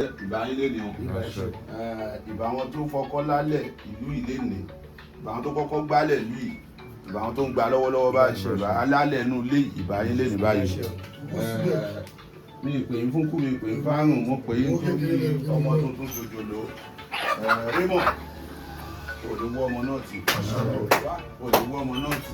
ìbá yín lé ní o ìbá wọn tó fọkọ́ lálẹ̀ ìlú ilé ní ìbá wọn tó kọ́kọ́ gbálẹ̀ ìlú yìí ìbá wọn tó ń gba lọ́wọ́lọ́wọ́ báyìí ìbá alálẹ̀ inú ilé ìbá yín lé ní báyìí mi ìpè ń fún kú mi ìpè ń fárùn mo pè ń tó bí ọmọ tuntun jòjòló Raymond olùwọ́ ọmọ náà tì olùwọ́ ọmọ náà tì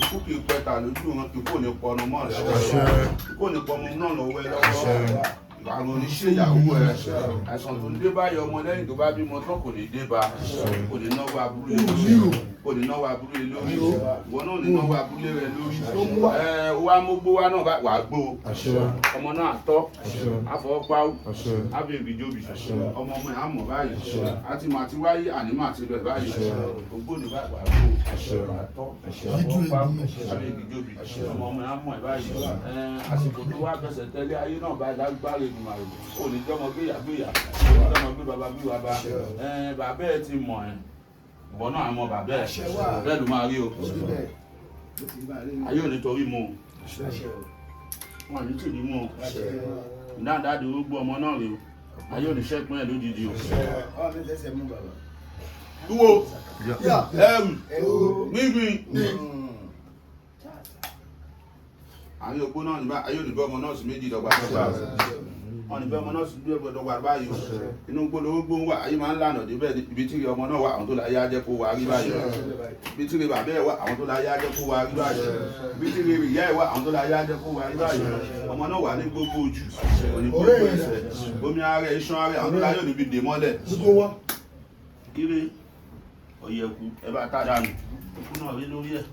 ikú kì í pẹta lójú wọn ikú ò ní pọnú mọ́ ikú ò ní pọnú náà lọ́wọ́ ẹ lọ́wọ́ àwọn oníṣẹ́yàwó ẹ̀ àìsàn tó ń dé báyìí ọmọ lẹ́yìn tó bá bímọ tán kò ní dé bá kò ní náwó aburú lé lórí kò ní náwó aburú lé lórí ìwọ náà ní náwó aburú lé rẹ lórí wa mógbó wa náà wà gbó ọmọ náà tọ́ àfọwọ́páwó àbẹ̀bìjọ́bì ọmọ ẹ̀ àmọ̀ báyìí àti màtí wáyé ànímọ̀ àti lọ báyìí ògbóni wà gbó àtọ́ àfọwọ́páwó àbẹ̀bìjọ́bì ọmọ ẹ̀ àmọ̀ ẹ̀ báyìí àsìkò tó wá bẹ̀sẹ̀ tẹ́lẹ̀ ayé náà bá lágbára ìgbìmọ̀ rẹ̀ ò ní jọmọ gbéyàgbéyà ò ní jọmọ gbé bàbá bí bàbá bàbá ẹ ti mọ̀ ẹ́ ìwọ náà mọ bàbá ẹ bẹ́ẹ̀ ló máa rí o ayé ò ní torí mu wọn ní tìrí mu ìdáadáa orógbó ọmọ náà rí o ayé ò ní ṣẹ́pin ẹ̀ lójijì o. Dúró ẹrù gbígbìn àwọn òpó náà nígbà ayé òdìbò ọmọ náà sí méjì dọ́gba wọn níbẹ̀ ọmọ náà sí dọ́gba báyìí inú gbólógbó wà ayé máa ń lànà débẹ̀ ibi tí ọmọ náà wà àwọn tó láyé ajẹ́ kó wà rí báyìí ibi tí bàbá ẹ̀ wà àwọn tó láyé ajẹ́ kó wà rí báyìí ibi tí ìyá ẹ̀ wà àwọn tó láyé ajẹ́ kó wà rí báyìí ọmọ náà wà ní gbogbo ojú òní gbogbo ẹsẹ̀ omi ara iṣan ara àwọn tó láyé òdìbí dè mọ́lẹ̀ kiri ọ̀yẹ̀kú ẹ bá tá dànù òkú náà rí lórí ẹ̀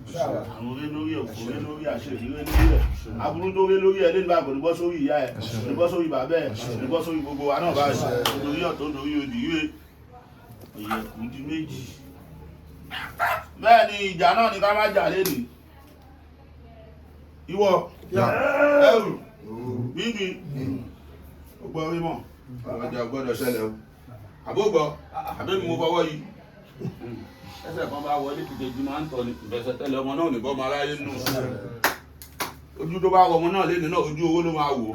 àwọn rí lórí ẹ̀ òkú rí lórí àṣírí rí lórí ẹ̀ aburú tó rí lórí ẹ̀ lẹ́nu àgbò níbọ́ sórí ìyá ẹ̀ níbọ́ sórí bàbá ẹ̀ níbọ́ sórí gbogbo wa náà báyìí nítorí ọ̀tọ̀ nítorí òdì yé ọ̀yẹ̀kú di méjì bẹ́ẹ̀ ni ìjà náà ni ká má jà lẹ́nu ìwọ ẹrù bíbí ọgbọ́n rí mọ̀ ọjà gbọ́dọ̀ ṣẹlẹ̀ o àbógbọ́ àbẹ́mi mo fọwọ́ yìí ẹsẹ̀ kan bá wọlé kìkejì máa ń tọ̀ ní ìfẹsẹ̀ tẹ́lẹ̀ ọmọ náà nìbọn máa ráyé nù ojú tó bá wọ ọmọ náà lẹ́nu náà ojú owó ló máa wò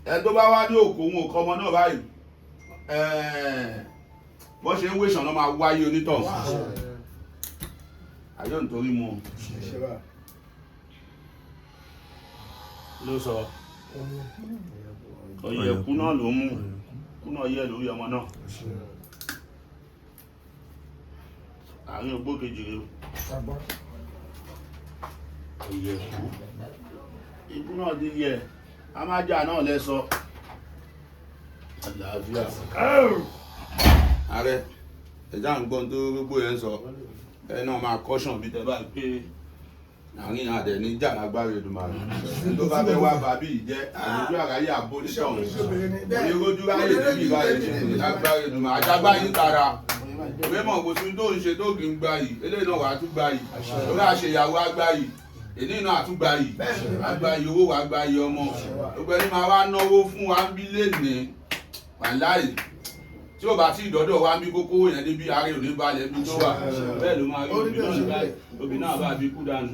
ẹ tó bá wá ní òkú òun òkọ ọmọ náà báyìí bọ́ ṣe ń wéṣàn náà máa wáyé onítọ̀ ayé nítorí mu ló sọ ọ̀yẹ̀kú náà ló mú kú náà yẹ lórí ọmọ náà àárín ogbó kejì rẹ̀ ọ̀yẹ̀kú ikú náà ti yẹ a máa jà náà lẹ́sọ àlàáfíà ààrẹ ẹ̀já ń gbọ́n tó gbogbo ẹ̀ ń sọ ẹ náà máa kọ́ṣàn bí tẹ́ bá pé àárín àdẹ̀ ní jà lágbára Èdùmàrè tó bá fẹ́ wá bàbí ìjẹ́ àlejò àráyé àbólítọ̀ onírójú ráyè níbi ìbáyé lágbára Èdùmàrè àjágbá yín tara ìwé mọ̀ kò sí tó ń ṣe tó kì í gba yìí eléyìí náà wà á tún gba yìí lórí àṣeyàwó àgbà yìí èyí náà àtún gba yìí àgbà yìí owó wà gba yìí ọmọ gbogbo ẹni máa wá náwó fún wa ń bí lẹ́nìí wàláì tí ó bá tí ìdọ́dọ̀ wa ń bí kókó yẹn níbi ààrẹ òní balẹ̀ bí tó wà bẹ́ẹ̀ ló máa rí obì náà bá bí kú dànù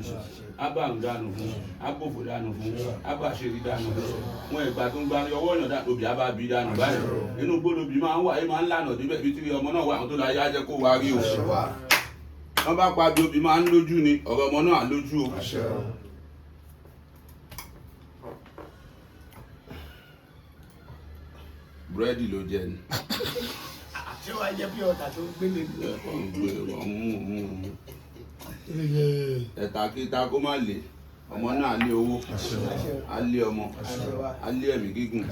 ábàrún dànù fún ápòfò dànù fún ábàṣírí dànù fún wọn ìgbà tó ń gba ọwọ́ yàn dànù obì ábà bí dànù báyìí inú gbólóbì máa ń wà yìí máa ń lànà débẹ̀ bí tí ọmọ náà wà àwọn tó láyé á jẹ́ kó wá rí o wọ́n bá pa bí obì máa ń lójú ni ọ̀rọ̀ ọmọ náà lójú o. búrẹ́dì ló jẹ ni. ṣé wàá jẹ́ bí ọ̀tà tó gbélé ní. ẹ̀ta kíta kó má lè ọmọ náà lé owó á lé ọmọ á lé ẹ̀mí gígùn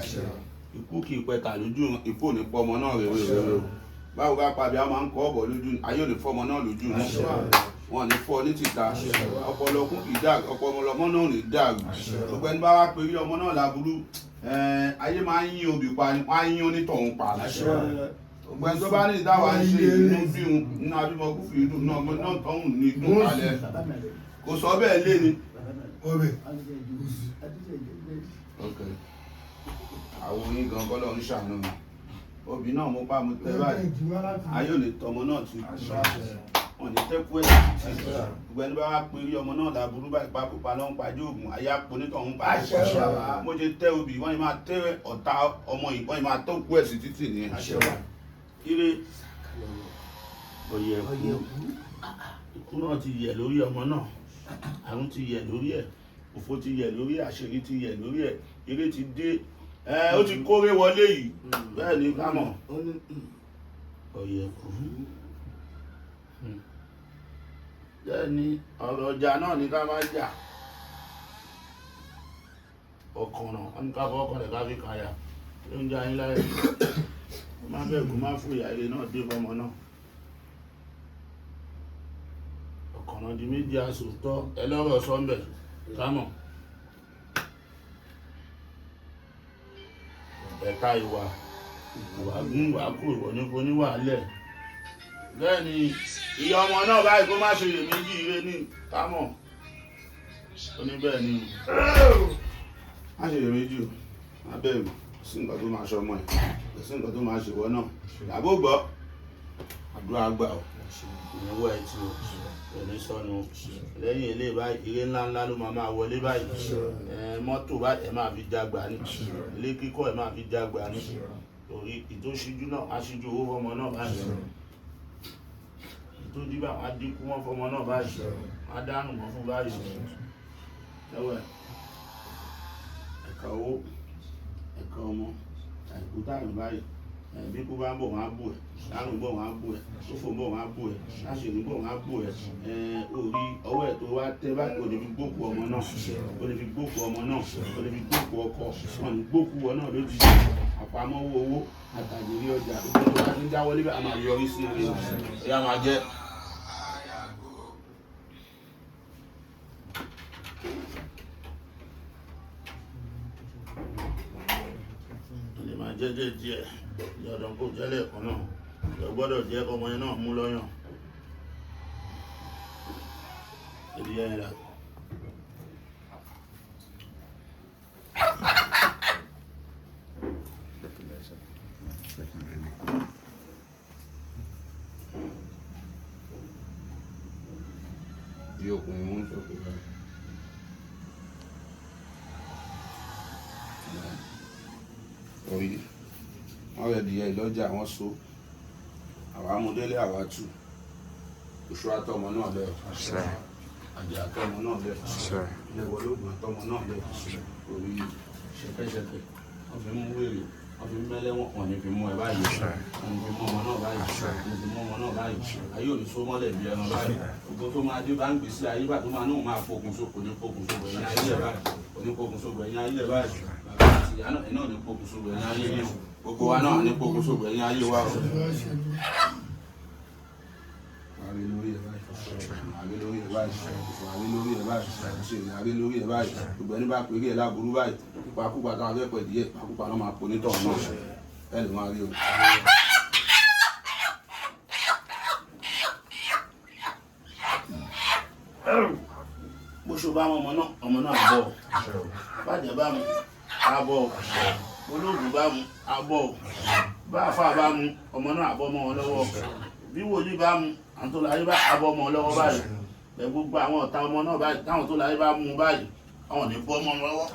ikú kì í pẹ̀ta lójú ikú ò ní pọ̀ ọmọ náà rèwerèwe báwo bá pàbí a máa ń kọ́ ọ̀bọ̀ lójú ayé ò ní fọ́ ọmọ náà lójú náà wọn ní fọ́ ní tìta ọpọlọkún kì í dàrú ọpọlọmọ náà ò ní dàrú gbogbo ẹni bá wá pé rí ọmọ náà láburú ayé máa ń yín obì pa ni wọ́n á yín onítọ̀hún pa ọgbẹ́ni tó bá ní ìdáwà ń ṣe inú bí un nínú abímọ kúfì ìdùn náà ọmọ náà tọ́hún ní ìdùn kalẹ̀ kò sọ bẹ́ẹ̀ lé ni. àwọn oyin gan kọ́ lọ́ọ́ ń ṣàánú mi obì náà mo pa mo tẹ́ báyìí ayé ò lè tọmọ náà tún wọn ní tẹ́kù ẹ̀ gbogbo ẹni bá wá pé rí ọmọ náà láburú báyìí pápápá ló ń pajú òògùn ayé àpònítọ̀ ń pa mo ṣe tẹ́ obì wọ́n yìí máa tẹ́ ọ̀tá ọmọ yìí wọ́n yìí máa tọ́kù ẹ̀ sí títì ní ire ọ̀yẹ̀ ikú náà ti yẹ̀ lórí ọmọ náà àrùn ti yẹ̀ lórí ẹ̀ òfò ti yẹ̀ lórí ẹ̀ àṣírí ti yẹ̀ lórí ẹ̀ ire ti dé ó ti kórè wọlé yìí bẹ́ẹ̀ ni ká mọ̀ ọ̀yẹ̀ kú bẹ́ẹ̀ ni ọ̀rọ̀ ọjà náà ní ká má jà ọkànnà wọn ní ká fọ ọkàn rẹ̀ ká fi kàyà ló ń jẹ ayé láyé má bẹ́ẹ̀ kú má fún ìyá ilé náà dé fọmọ náà ọ̀kànnà di méjì aṣòótọ́ ẹlọ́rọ̀ sọ́ńbẹ̀ kámọ̀ ẹ̀ka ìwà gún ìwà kú ìwọ ní kò ní wà lẹ̀ bẹ́ẹ̀ ni ìyá ọmọ náà báyìí kó má ṣe lè méjì ire ní kámọ̀ ó ní bẹ́ẹ̀ ni má ṣe lè méjì o má bẹ́ẹ̀ sí nǹkan tó máa ṣọmọ ẹ̀ sí nǹkan tó máa ṣèwọ náà làbó gbọ́ àdúrà gbà ọ́ ìnáwó ẹ̀ tí o òní sọnù lẹ́yìn ilé báyìí ire ńláńlá ló máa wọlé báyìí mọ́tò báyìí ẹ̀ máa fi jágbá ní ilé kíkọ́ ẹ̀ máa fi jágbá ní torí ìtòṣíjú náà á ṣíjú owó fọmọ náà báyìí tó díbà wá dínkù wọn fọmọ náà báyìí wá dánù wọn fún báyìí ẹwẹ ẹ̀ka owó ẹ̀ka ọmọ àìkú táàmì báyìí bí kú bá ń bọ̀ wọ́n á bù ẹ̀ láàrùn bọ̀ wọ́n á bù ẹ̀ sófò bọ̀ wọ́n á bù ẹ̀ láṣìírí bọ̀ wọ́n á bù ẹ̀ orí ọwọ́ ẹ̀ tó wá tẹ́ báyìí ò lè fi gbókù ọmọ náà ò lè fi gbókù ọmọ náà ò lè fi gbókù ọkọ wọn ní gbókù wọn náà lójijì àpamọ́wọ́ owó àtàjèrè ọjà ìgbẹ́ tó bá ti ń dáwọ́lé bá a máa yọrí sí ilé ẹ̀yà máa jẹ́. Jẹ́jẹ́ díẹ̀ yọ̀dọ̀ kó jẹ́lẹ̀ kan náà yọ gbọ́dọ̀ jẹ́ ọmọ yẹn náà mú lọ́yàn ìdí ẹ̀yìn rà bí ọkùnrin mú sọ pé orí wọ́n rẹ̀ dìyẹ ìlọ́jà wọ́n so àwa amúdélé àwa tù oṣù àtọmọ náà lẹ àjà àtọmọ náà lẹ lẹwọlógún àtọmọ náà lẹ orí ṣẹkẹṣẹkẹ wọ́n fi mú wèrè wọ́n fi mẹ́lẹ́wọ̀n wọ́n ní fi mú ẹ báyìí wọ́n fi mú ọmọ náà báyìí wọ́n fi mú ọmọ náà báyìí ayé òní so mọ́lẹ̀ bí ẹran báyìí gbogbo tó máa dé bá ń gbèsè ayé bá tó máa náà máa fokùn sóko ní fokùn sóko ẹ̀yìn ayé ẹ̀ báyìí onífokùn sóko ẹ̀yìn ayé ẹ̀ báyìí ìyá náà ní fokùn sóko ẹ̀yìn ayé ẹ̀ gbogbo wa náà ní fokùn sóko ẹ̀yìn ayé wa o. àrí lórí ẹ̀ báyìí gbogbo ẹni bá pèrè ẹ̀ láburú báyìí ìpakúpa táwọn afẹ́pẹ́ díẹ̀ ìpakúpa náà máa pò nítọ̀ náà ẹ̀ lè máa rí o. bó ṣe bá ọmọ náà bọ̀ bàjẹ́ bá mu abọ́ olóògùn bá mu abọ́ bá àfáà bá mu ọmọ náà abọ́ mọ́ wọn lọ́wọ́ bí wòlíì bá mu àwọn tó láyé bá abọ́ mọ́ lọ́wọ́ báyìí bẹ́ẹ̀ gbogbo àwọn ọ̀tá ọmọ náà báyìí táwọn tó láyé bá mu báyìí àwọn ní bọ́ mọ́ wọn lọ́wọ́.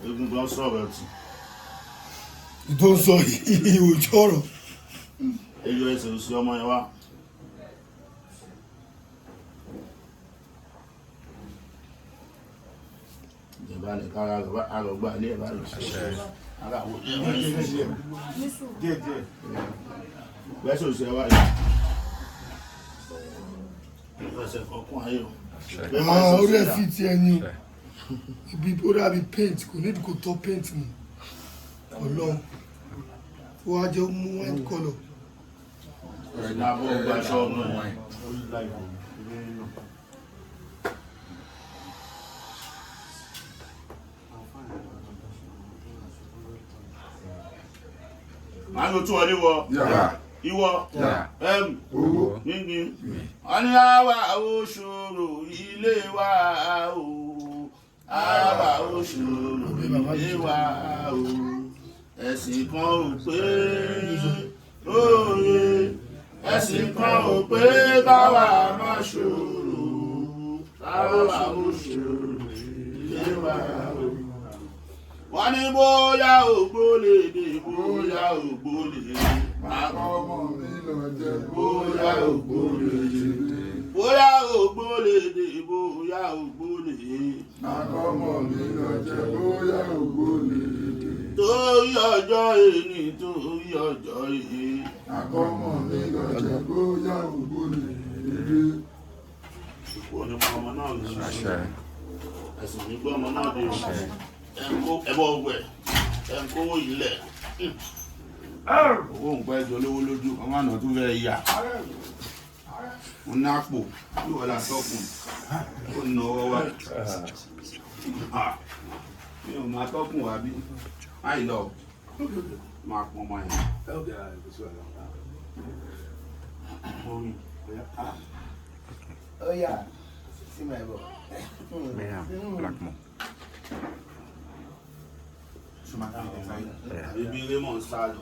egungun sọ̀rọ̀ tì. tó ń sọ yìí ojú ọ̀rọ̀. ẹyọ ẹsẹ̀ òsì ọmọ yẹn wá. ìjọba ní kára àrọ̀gbà ilé ẹ̀ báyìí. ara àwọn díẹ̀ gbẹ́sẹ̀ òsì ẹ̀ wá yìí. ẹsẹ̀ kọ̀ọ̀kan ayé o. orí ẹ̀ fi ti ẹni o ibi ó dàbí paint kò ní kò tọ́ paint mu ọlọ́run ó wá jẹ́ mú white colour. Ìnáwó gbaṣọ ọmọ ẹ̀. Màá ló tún ọ níwọ. Ìwọ. Nígbìn. Wọ́n ní àwa òṣòro ilé wa o. Àwa òṣòro ilé wa o. ẹ̀sìn kan ò pé òye ẹ̀sìn kan ò pé káwa má ṣòro káwa má ṣòro ilé wa o. Wọ́n ní bóyá ògbólè dé bóyá ògbólè Àkọ́mọ mi lọ jẹ bóyá ògbólè dé bóyá ògbólè dé bóyá ògbólè àkọ́mọ mi lọ jẹ bóyá ògbólè. torí ọjọ́ èní torí ọjọ́ èní. Àkọ́mọ mi lọ jẹ bóyá ògbólè. Wọ́n ní ọmọ náà lè ṣe ẹ̀sìn ní gbọ́ ọmọ náà dé ẹ̀bọ̀ ọgbẹ̀ ẹ̀ńkówó ilẹ̀ owó nǹkan ẹjọ́ lówó lójú ọmọ àná tó fẹ́ yà wọn ní àpò tí wọ́n là tọ́kùn ó nà ọwọ́ wá mi ò máa tọ́kùn wá bí máì lọ máa pọn ọmọ yẹn. Oh yeah, see my boy. Blackmore. Ibi ilé mọ̀ ń sá lọ.